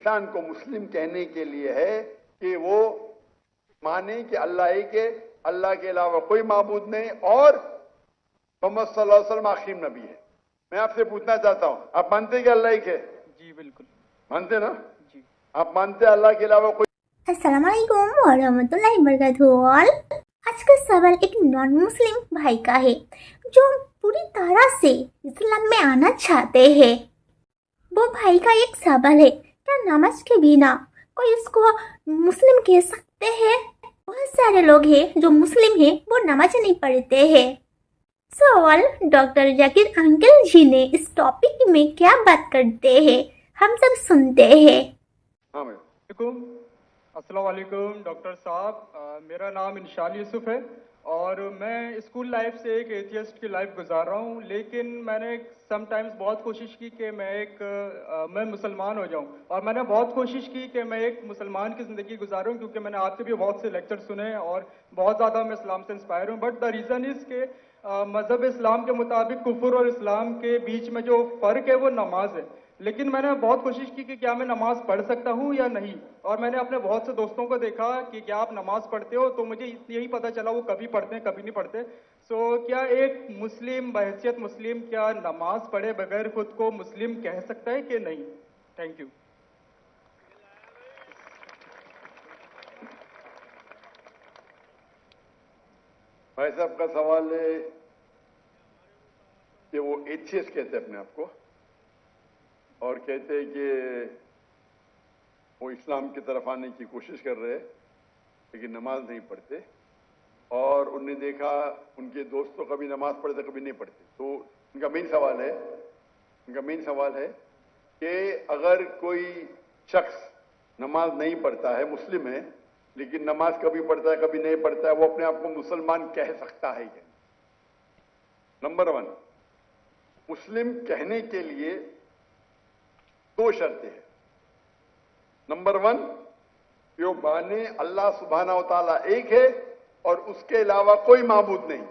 انسان کو مسلم کہنے کے لیے ہے کہ وہ مانے کہ اللہ ایک ہے، اللہ کے علاوہ کوئی معبود نہیں، اور محمد صلی اللہ علیہ وسلم آخری نبی ہے۔ میں آپ سے پوچھنا چاہتا ہوں، آپ مانتے ہیں کہ اللہ ایک ہے؟ جی بالکل مانتے نا؟ جی۔ آپ مانتے ہیں اللہ کے علاوہ کوئی؟ السلام علیکم ورحمۃ اللہ وبرکاتہ۔ آج کا سوال ایک نان مسلم بھائی کا ہے جو پوری طرح سے اسلام میں آنا چاہتے ہیں۔ وہ بھائی کا ایک سوال ہے، کیا نماز کے بنا کوئی اس کو مسلم کہہ سکتے ہیں؟ بہت سارے لوگ ہیں جو مسلم ہیں وہ نماز نہیں پڑھتے ہیں۔ سوال ڈاکٹر ذاکر انکل جی نے اس ٹاپک میں کیا بات کرتے ہیں، ہم سب سنتے ہیں۔ ہاں میں السلام علیکم ڈاکٹر صاحب، میرا نام انشال یوسف ہے اور میں اسکول لائف سے ایک ایتھیسٹ کی لائف گزار رہا ہوں، لیکن میں نے سم ٹائمز بہت کوشش کی کہ میں مسلمان ہو جاؤں، اور میں نے بہت کوشش کی کہ میں ایک مسلمان کی زندگی گزاروں، کیونکہ میں نے آپ کے بھی بہت سے لیکچر سنے اور بہت زیادہ میں اسلام سے انسپائر ہوں۔ بٹ دا ریزن از کہ مذہب اسلام کے مطابق کفر اور اسلام کے بیچ میں جو فرق ہے وہ نماز ہے، لیکن میں نے بہت کوشش کی کہ کیا میں نماز پڑھ سکتا ہوں یا نہیں، اور میں نے اپنے بہت سے دوستوں کو دیکھا کہ کیا آپ نماز پڑھتے ہو، تو مجھے یہی پتا چلا وہ کبھی پڑھتے ہیں کبھی نہیں پڑھتے۔ سو کیا ایک مسلم بحیثیت مسلم کیا نماز پڑھے بغیر خود کو مسلم کہہ سکتا ہے کہ نہیں؟ Thank you. بھائی صاحب کا سوال ہے کہ وہ ایتھیسٹ کہتے ہیں اپنے آپ کو، اور کہتے ہیں کہ وہ اسلام کی طرف آنے کی کوشش کر رہے لیکن نماز نہیں پڑھتے، اور انہوں نے دیکھا ان کے دوست تو کبھی نماز پڑھتے کبھی نہیں پڑھتے۔ تو ان کا مین سوال ہے کہ اگر کوئی شخص نماز نہیں پڑھتا ہے، مسلم ہے لیکن نماز کبھی پڑھتا ہے کبھی نہیں پڑھتا ہے، وہ اپنے آپ کو مسلمان کہہ سکتا ہے کیا؟ نمبر 1، مسلم کہنے کے لیے 2 شرطیں ہیں۔ نمبر 1، جو مانے اللہ سبحانہ و تعالیٰ ایک ہے اور اس کے علاوہ کوئی معبود نہیں۔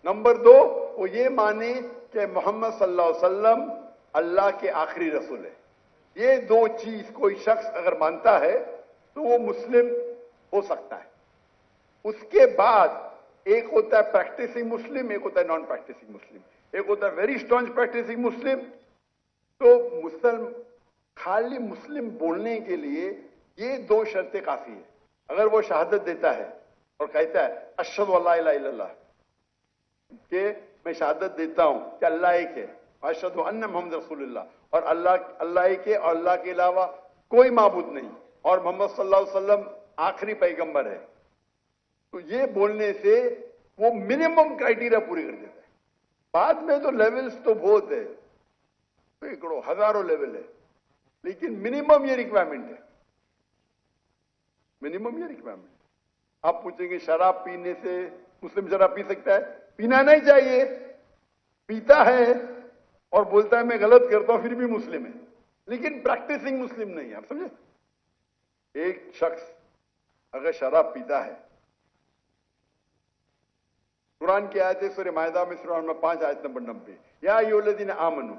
نمبر 2، وہ یہ مانے کہ محمد صلی اللہ علیہ وسلم اللہ کے آخری رسول ہے۔ یہ 2 چیز کوئی شخص اگر مانتا ہے تو وہ مسلم ہو سکتا ہے۔ اس کے بعد ایک ہوتا ہے پریکٹسنگ مسلم، ایک ہوتا ہے نان پریکٹسنگ مسلم، ایک ہوتا ہے ویری اسٹرانگ پریکٹسنگ مسلم۔ تو خالی مسلم بولنے کے لیے یہ 2 شرطیں کافی ہیں۔ اگر وہ شہادت دیتا ہے اور کہتا ہے اشہد ان لا الہ الا اللہ، کہ میں شہادت دیتا ہوں کہ اللہ ایک ہے، اشہد ان محمد رسول اللہ، اور اللہ ایک ہے اور اللہ کے علاوہ کوئی معبود نہیں، اور محمد صلی اللہ علیہ وسلم آخری پیغمبر ہے، تو یہ بولنے سے وہ منیمم کرائٹیریا پوری کر دیتا ہے۔ بعد میں تو لیولز تو بہت ہے، سینکڑوں ہزاروں لیول ہے، لیکن منیمم یہ ریکوائرمنٹ ہے۔ آپ پوچھیں گے شراب پینے سے مسلم شراب پی سکتا ہے؟ پینا نہیں چاہیے، پیتا ہے اور بولتا ہے میں غلط کرتا ہوں، پھر بھی مسلم ہے، لیکن پریکٹسنگ مسلم نہیں ہے۔ آپ سمجھے؟ ایک شخص اگر شراب پیتا ہے، قرآن کی آیت ہے سورہ مائدہ میں سورہ نمبر 5 آیت نمبر 90، یا ایھا الذین آمنوا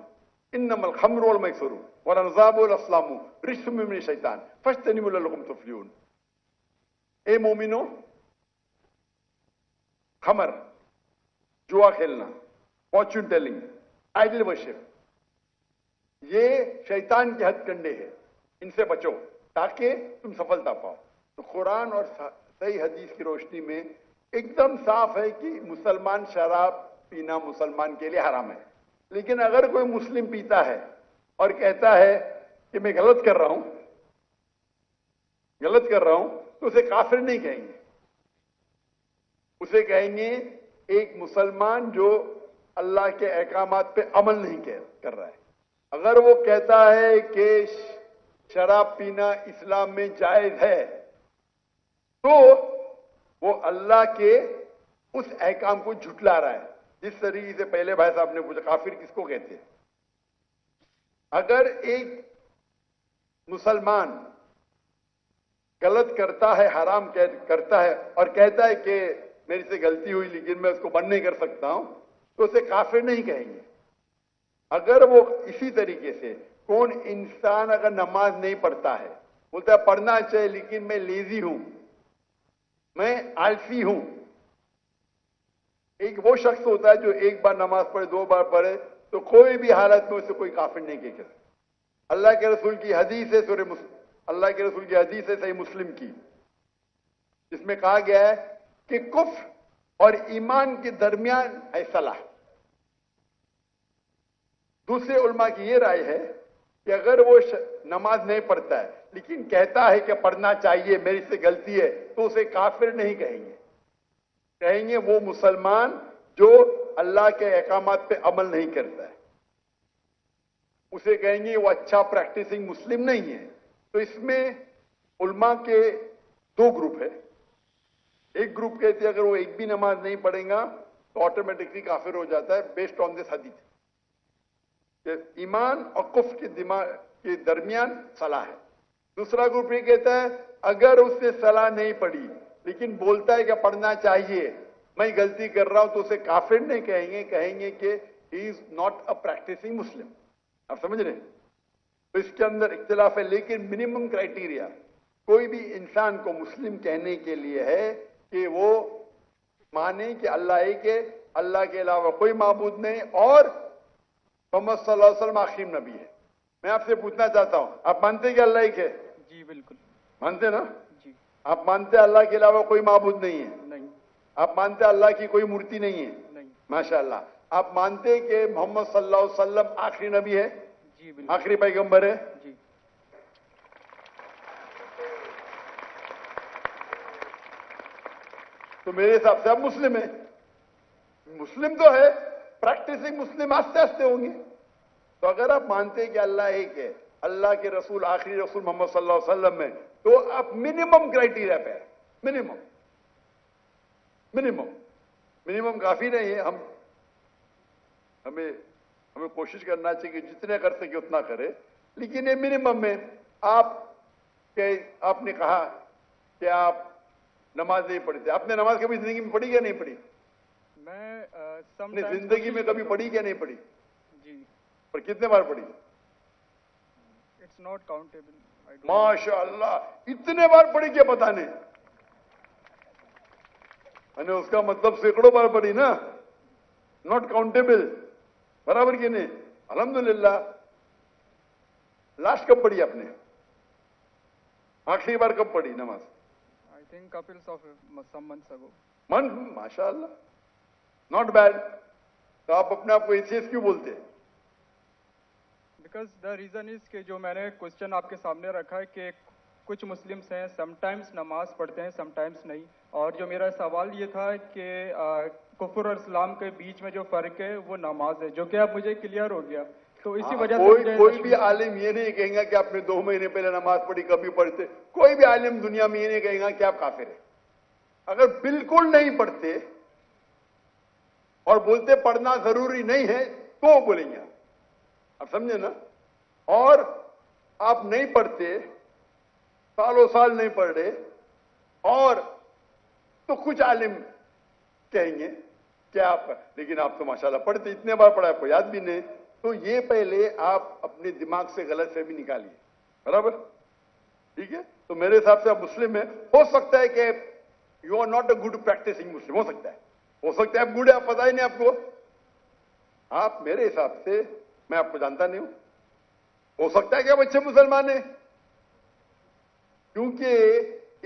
انما الخمر والمیسر والانصاب والازلام رجس من الشیطان فاجتنبوہ لعلکم تفلحون۔ اے مومنو، خمر، جوا کھیلنا، فارچون ٹیلنگ، آئیڈل ورشپ، یہ شیطان کے ہتھ کنڈے ہیں، ان سے بچو تاکہ تم سفلتا پاؤ۔ تو قرآن اور صحیح حدیث کی روشنی میں ایک دم صاف ہے کہ مسلمان شراب پینا مسلمان کے لیے حرام ہے، لیکن اگر کوئی مسلم پیتا ہے اور کہتا ہے کہ میں غلط کر رہا ہوں تو اسے کافر نہیں کہیں گے، اسے کہیں گے ایک مسلمان جو اللہ کے احکامات پہ عمل نہیں کر رہا ہے۔ اگر وہ کہتا ہے کہ شراب پینا اسلام میں جائز ہے تو وہ اللہ کے اس احکام کو جھٹلا رہا ہے۔ جس طریقے سے پہلے بھائی صاحب نے پوچھا کافر کس کو کہتے ہیں، اگر ایک مسلمان غلط کرتا ہے، حرام کرتا ہے اور کہتا ہے کہ میری سے غلطی ہوئی لیکن میں اس کو بند نہیں کر سکتا ہوں، تو اسے کافر نہیں کہیں گے۔ اگر وہ اسی طریقے سے कौन इंसान अगर नमाज नहीं पढ़ता है, बोलता है पढ़ना चाहिए लेकिन मैं लेजी हूं, मैं आलसी हूं। एक वो शख्स होता है जो एक बार नमाज पढ़े, 2 बार पढ़े, तो कोई भी हालत में उसे कोई काफिर नहीं कह सकता। अल्लाह के रसूल की हदीस है अल्लाह के रसूल की हदीस है सही मुस्लिम की, जिसमें कहा गया है कि कुफ्र और ईमान के दरमियान है सलाह। दूसरे उलमा की ये राय है कि अगर वो नमाज नहीं पढ़ता है लेकिन कहता है कि पढ़ना चाहिए, मेरी से गलती है, तो उसे काफिर नहीं कहेंगे, कहेंगे वो मुसलमान जो अल्लाह के अहकामात पे अमल नहीं करता है, उसे कहेंगे वो अच्छा प्रैक्टिसिंग मुस्लिम नहीं है। तो इसमें उलमा के 2 ग्रुप है। एक ग्रुप कहते हैं अगर वो एक भी नमाज नहीं पढ़ेगा तो ऑटोमेटिकली काफिर हो जाता है, बेस्ड ऑन दिस हदीस। ईमान और कुफ्र के दिमाग के दरमियान सलाह है। दूसरा ग्रुप ये कहता है अगर उसने सलाह नहीं पढ़ी लेकिन बोलता है कि पढ़ना चाहिए, मैं गलती कर रहा हूं, तो उसे काफिर नहीं कहेंगे, कहेंगे कि he is not a practicing Muslim. आप समझ रहे हैं? तो इसके अंदर इख्तिलाफ है, लेकिन मिनिमम क्राइटेरिया कोई भी इंसान को मुस्लिम कहने के लिए है कि वो माने कि अल्लाह एक है, अल्लाह के अलावा कोई माबूद नहीं, और मोहम्मद सल्लल्लाहु अलैहि वसल्लम आखिरी नबी है। मैं आपसे पूछना चाहता हूं, आप मानते हैं कि अल्लाह एक है? जी बिल्कुल मानते ना? जी। आप मानते हैं अल्लाह के अलावा कोई माबूद नहीं है? नहीं। आप मानते हैं अल्लाह की कोई मूर्ति नहीं है? नहीं। माशाअल्लाह। आप मानते हैं कि मोहम्मद सल्लल्लाहु अलैहि वसल्लम आखिरी नबी है? जी बिल्कुल। आखिरी पैगंबर है? जी। तो मेरे हिसाब से आप मुस्लिम है। मुस्लिम तो है, प्रैक्टिसिंग मुस्लिम आस्ते आस्ते होंगे। तो अगर आप मानते हैं कि अल्लाह एक है, अल्लाह के रसूल आखिरी रसूल मोहम्मद सल्लल्लाहु अलैहि वसल्लम है, तो आप मिनिमम क्राइटेरिया पे है। मिनिमम मिनिमम मिनिमम काफी नहीं है। हमें कोशिश करना चाहिए कि जितने कर सके उतना करे, लेकिन ये मिनिमम में आपने कहा कि आप नमाज नहीं पढ़ते। आपने नमाज कभी जिंदगी में पढ़ी या नहीं पढ़ी? मैं अपनी जिंदगी में कभी पढ़ी क्या नहीं पढ़ी? जी। पर कितने बार पढ़ी? It's not countable. माशाअल्लाह, इतने बार पढ़ी क्या पता नहीं? मैंने उसका मतलब सैकड़ों बार पढ़ी ना, नॉट काउंटेबल, बराबर की नहीं? अल्हम्दुलिल्लाह। लास्ट कब पढ़ी आपने? आखिरी बार कब पढ़ी नमाज? I think couples of some months ago. माशाअल्लाह, नॉट बैड। तो आप अपने आप को एथियस्ट क्यों बोलते हैं? बिकॉज द रीजन इज कि जो मैंने क्वेश्चन आपके सामने रखा है कि कुछ मुस्लिम्स हैं समटाइम्स नमाज पढ़ते हैं समटाइम्स नहीं, और जो मेरा सवाल ये था कि कुफर और इस्लाम के बीच में जो फर्क है वो नमाज है, जो कि अब मुझे क्लियर हो गया। तो इसी वजह से कोई भी आलिम ये नहीं कहेगा कि आपने 2 महीने पहले नमाज पढ़ी, कभी पढ़ते। कोई भी आलिम दुनिया में ये नहीं कहेगा कि आप काफिर है। अगर बिल्कुल नहीं पढ़ते और बोलते पढ़ना जरूरी नहीं है तो बोलेंगे, आप समझे ना? और आप नहीं पढ़ते, सालों साल नहीं पढ़ रहे, और तो कुछ आलिम कहेंगे कि आप, लेकिन आप तो माशाल्लाह पढ़ते, इतने बार पढ़ा, आपको याद भी नहीं। तो ये पहले आप अपने दिमाग से गलत फहमी निकालिए, बराबर? ठीक है? तो मेरे हिसाब से आप मुस्लिम है। हो सकता है कि you are not a good practicing Muslim, हो सकता है आप गुड है, आप पता ही नहीं आपको। आप मेरे हिसाब से, मैं आपको जानता नहीं हूं, हो सकता है कि आप अच्छे मुसलमान हैं, क्योंकि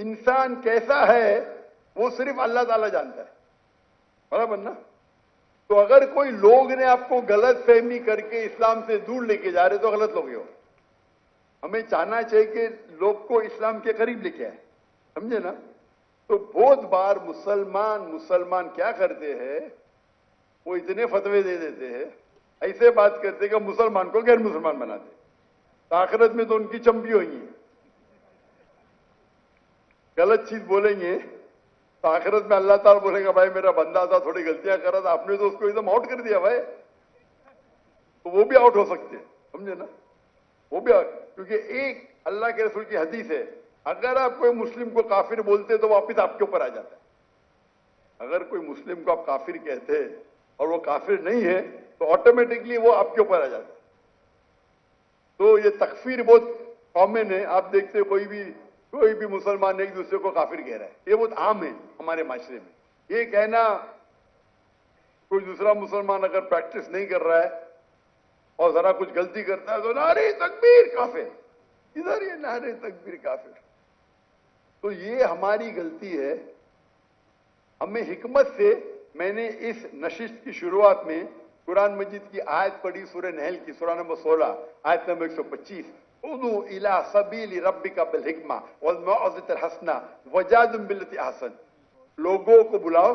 इंसान कैसा है वो सिर्फ अल्लाह ताला जानता है, बराबर ना? तो अगर कोई लोग ने आपको गलत फहमी करके इस्लाम से दूर लेके जा रहे तो गलत लोग हो। हमें चाहना चाहिए कि लोग को इस्लाम के करीब लेके आए, समझे ना? तो बहुत बार मुसलमान क्या करते हैं, वो इतने फतवे दे देते हैं, ऐसे बात करते कि मुसलमान को गैर मुसलमान बनाते, तो आखिरत में तो उनकी चंपी होगी। गलत चीज बोलेंगे तो आखिरत में अल्लाह ताला बोलेगा भाई मेरा बंदा था, थोड़ी गलतियां करा था, आपने तो उसको एकदम आउट कर दिया भाई। तो वो भी आउट हो सकते हैं, समझे ना? वो भी क्योंकि एक अल्लाह के रसूल की हदीस है, अगर आप कोई मुस्लिम को काफिर बोलते तो वापिस आपके ऊपर आ जाता है। अगर कोई मुस्लिम को आप काफिर कहते और वो काफिर नहीं है तो ऑटोमेटिकली वो आपके ऊपर आ जाता है। तो ये तकफीर बहुत कॉमन है। आप देखते हो कोई भी मुसलमान एक दूसरे को काफिर कह रहा है, ये बहुत आम है हमारे माशरे में। ये कहना कोई दूसरा मुसलमान अगर प्रैक्टिस नहीं कर रहा है और जरा कुछ गलती करता है तो नारे तकबीर काफिर, इधर ये नारे तकबीर काफिर। तो ये हमारी गलती है। हमें हिकमत से मैंने इस नशिस्त की शुरुआत में कुरान मजीद की आयत पढ़ी, सूरह नहल की सूरह नंबर 16 आयत नंबर 125, उदू इला सबीली रब्बिका बिल हिकमा वल मौइज़तिल हसना वजादिल बिल्लती अहसन। लोगों को बुलाओ,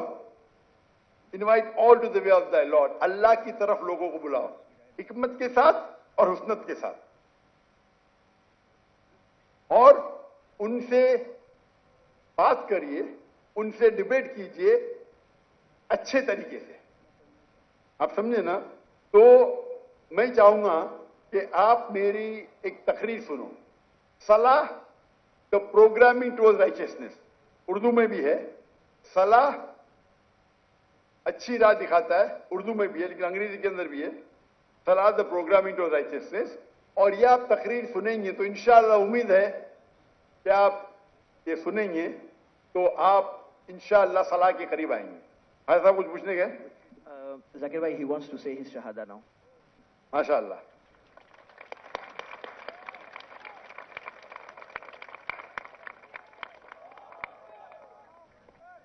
invite all to the way of the lord, Allah की तरफ लोगों को बुलाओ हिकमत के साथ और हुस्नत के साथ, और उनसे बात करिए, उनसे डिबेट कीजिए अच्छे तरीके से। आप समझे ना? तो मैं चाहूंगा कि आप मेरी एक तकरीर सुनो, सलाह the programming towards righteousness, Urdu में भी है। सलाह अच्छी राह दिखाता है, उर्दू में भी है लेकिन अंग्रेजी के अंदर भी है, सलाह द प्रोग्रामिंग टुवर्ड्स राइचियसनेस। और ये आप तकरीर सुनेंगे तो इंशाअल्लाह उम्मीद है कि आप ये सुनेंगे तो आप इंशाअल्लाह सलाह के करीब आएंगे। हाँ साहब, कुछ पूछने गए? Zakir bhai, he wants to say his shahada now. माशाअल्लाह।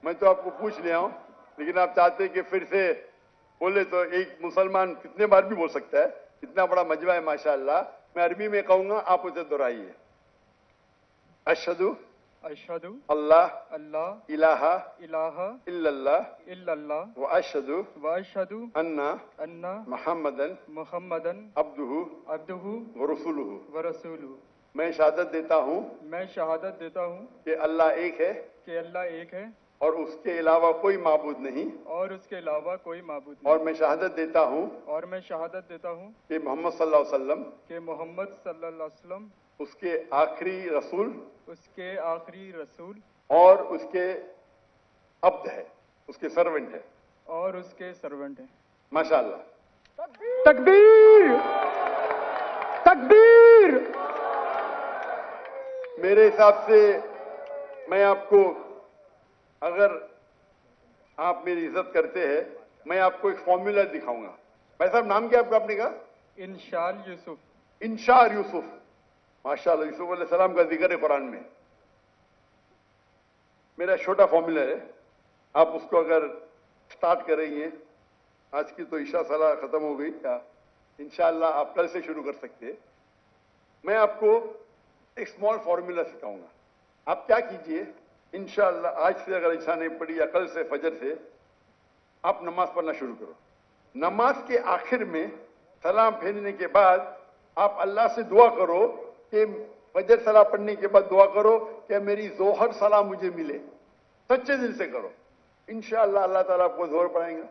मैं तो आपको पूछ लिया हूं, लेकिन आप चाहते हैं कि फिर से बोले तो एक मुसलमान कितने बार भी बोल सकता है, इतना बड़ा मजमा है माशाअल्लाह। मैं अरबी में कहूंगा, आप उसे दोहराइए। अशहदु अशहदु अल्लाह अल्लाह इलाहा इलाहा इल्लल्लाह इल्लल्लाह व अशहदु अन्ना मुहम्मदन मुहम्मदन अब्दुहु अब्दुहु व रसूलुहु। व रसूलुहु। मैं शहादत देता हूं मैं शहादत देता हूँ कि अल्लाह एक है कि अल्लाह एक है और उसके अलावा कोई माबूद नहीं, और उसके अलावा कोई माबूद और नहीं। मैं शहादत देता हूं और मैं शहादत देता हूँ कि मोहम्मद सल्लल्लाहु अलैहि वसल्लम कि मोहम्मद सल्लल्लाहु अलैहि वसल्लम उसके आखिरी रसूल उसके आखिरी रसूल और उसके अब्द है, उसके सर्वेंट है। और उसके सर्वेंट हैं। माशाअल्लाह। तकबीर तकबीर। मेरे हिसाब से मैं आपको, अगर आप मेरी इज्जत करते हैं, मैं आपको एक फॉर्मूला दिखाऊंगा। भाई साहब, नाम क्या आपका? आपने कहा इंशाल यूसुफ। इंशार यूसुफ। माशाअल्लाह, यूसुफ अलैहिस्सलाम का जिक्र है कुरान में। मेरा छोटा फॉर्मूला है, आप उसको अगर स्टार्ट करेंगे, आज की तो ईशा सलाह खत्म हो गई, क्या इंशाअल्लाह आप कल से शुरू कर सकते हैं। मैं आपको एक स्मॉल फॉर्मूला सिखाऊंगा। आप क्या कीजिए, इंशाअल्लाह आज से अगर ईशा नहीं पड़ी या कल से फजर से आप नमाज पढ़ना शुरू करो। नमाज के आखिर में सलाम फेरने के बाद आप अल्लाह से दुआ करो कि फजर सलाह पढ़ने के बाद दुआ करो कि मेरी जोहर सलाह मुझे मिले। सच्चे दिल से करो, इंशाअल्लाह अल्लाह ताला आपको जोहर पढ़ाएगा।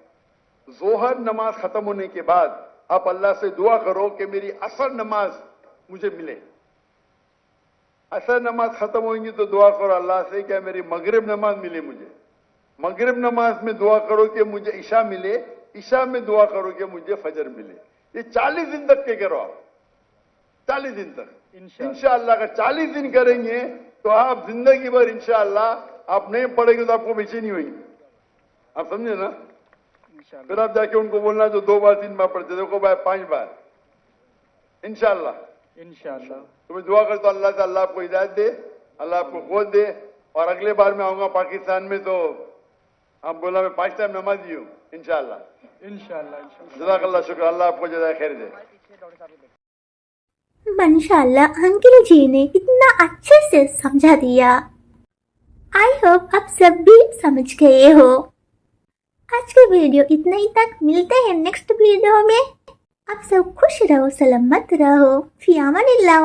जोहर नमाज खत्म होने के बाद आप अल्लाह से दुआ करो कि मेरी असर नमाज मुझे मिले। असर नमाज खत्म होगी तो दुआ करो अल्लाह से कि मेरी मगरिब नमाज मिले मुझे। मगरिब नमाज में दुआ करो कि मुझे ईशा मिले। ईशा में दुआ करो कि मुझे फजर मिले। ये 40 दिन तक के करो आप, 40 दिन तक इंशाअल्लाह। अगर 40 दिन करेंगे तो आप जिंदगी भर इंशाअल्लाह, आप नहीं पढ़ेंगे तो आपको बेचैनी होगी। आप समझे ना? फिर आप जाके उनको बोलना जो 2 बार 3 बार पढ़ते, देखो भाई 5 बार इंशाअल्लाह। इंशाअल्लाह तो मैं दुआ करता हूं अल्लाह से अल्लाह आपको हिदायत दे, अल्लाह आपको क़ुव्वत दे। और अगले बार मैं आऊंगा पाकिस्तान में तो आप बोला मैं 5 टाइम नमाजी हूँ इंशाअल्लाह। जज़ाकल्लाह, शुक्र, अल्लाह आपको जज़ाए खैर दे। माशाअल्लाह, अंकल जी ने इतना अच्छे से समझा दिया। आई होप आप सब भी समझ गए हो। आज के वीडियो इतना ही तक, मिलते हैं नेक्स्ट वीडियो में। आप सब खुश रहो, सलामत रहो, फी अमानिल्लाह।